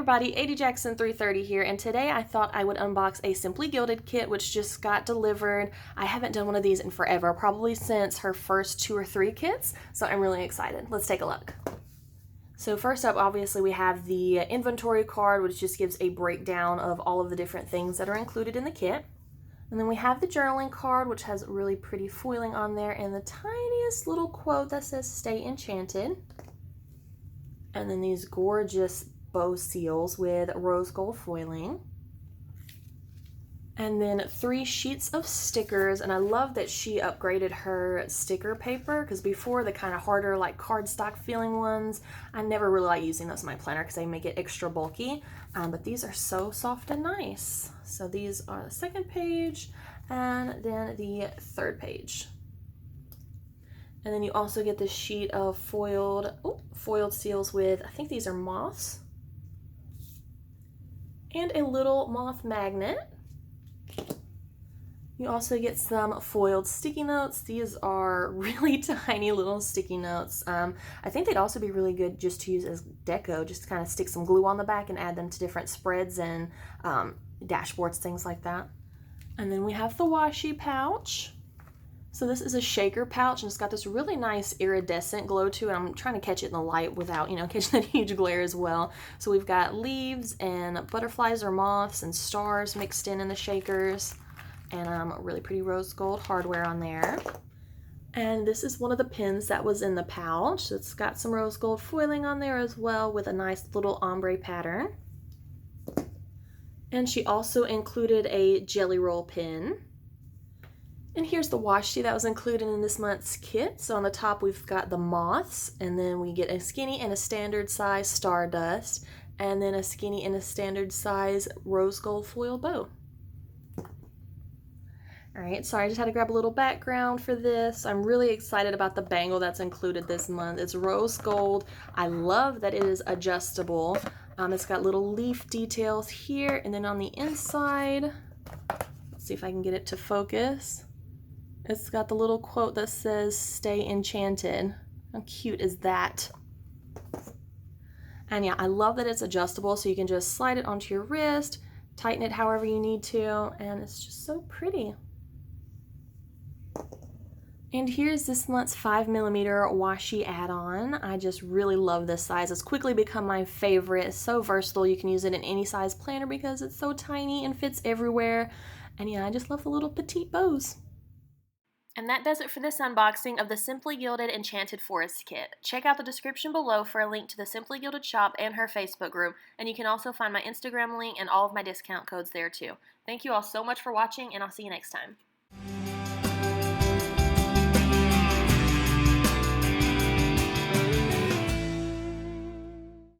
everybody, AD Jackson 330 here, and today I thought I would unbox a Simply Gilded kit which just got delivered. I haven't done one of these in forever, probably since her first 2 or 3 kits, so I'm really excited. Let's take a look. So first up, obviously, we have the inventory card, which just gives a breakdown of all of the different things that are included in the kit. And then we have the journaling card, which has really pretty foiling on there, and the tiniest little quote that says "Stay Enchanted." And then these gorgeous bow seals with rose gold foiling. And then 3 sheets of stickers, and I love that she upgraded her sticker paper, because before the kind of harder like cardstock feeling ones, I never really like using those in my planner because they make it extra bulky, but these are so soft and nice. So these are the 2nd page and then the 3rd page. And then you also get this sheet of foiled seals with, I think these are moths, and a little moth magnet. You also get some foiled sticky notes. These are really tiny little sticky notes. I think they'd also be really good just to use as deco, just to kind of stick some glue on the back and add them to different spreads and dashboards, things like that. And then we have the washi pouch. So this is a shaker pouch, and it's got this really nice iridescent glow to it. I'm trying to catch it in the light without, catching that huge glare as well. So we've got leaves and butterflies or moths and stars mixed in the shakers. And really pretty rose gold hardware on there. And this is one of the pins that was in the pouch. It's got some rose gold foiling on there as well with a nice little ombre pattern. And she also included a jelly roll pin. And here's the washi that was included in this month's kit. So on the top we've got the moths, and then we get a skinny and a standard size stardust, and then a skinny and a standard size rose gold foil bow. Alright, so I just had to grab a little background for this. I'm really excited about the bangle that's included this month. It's rose gold. I love that it is adjustable. It's got little leaf details here, and then on the inside, let's see if I can get it to focus. It's got the little quote that says, "Stay Enchanted." How cute is that? And yeah, I love that it's adjustable, so you can just slide it onto your wrist, tighten it however you need to, and it's just so pretty. And here's this month's 5mm washi add-on. I just really love this size. It's quickly become my favorite. It's so versatile. You can use it in any size planner because it's so tiny and fits everywhere. And yeah, I just love the little petite bows. And that does it for this unboxing of the Simply Gilded Enchanted Forest Kit. Check out the description below for a link to the Simply Gilded shop and her Facebook group, and you can also find my Instagram link and all of my discount codes there too. Thank you all so much for watching, and I'll see you next time.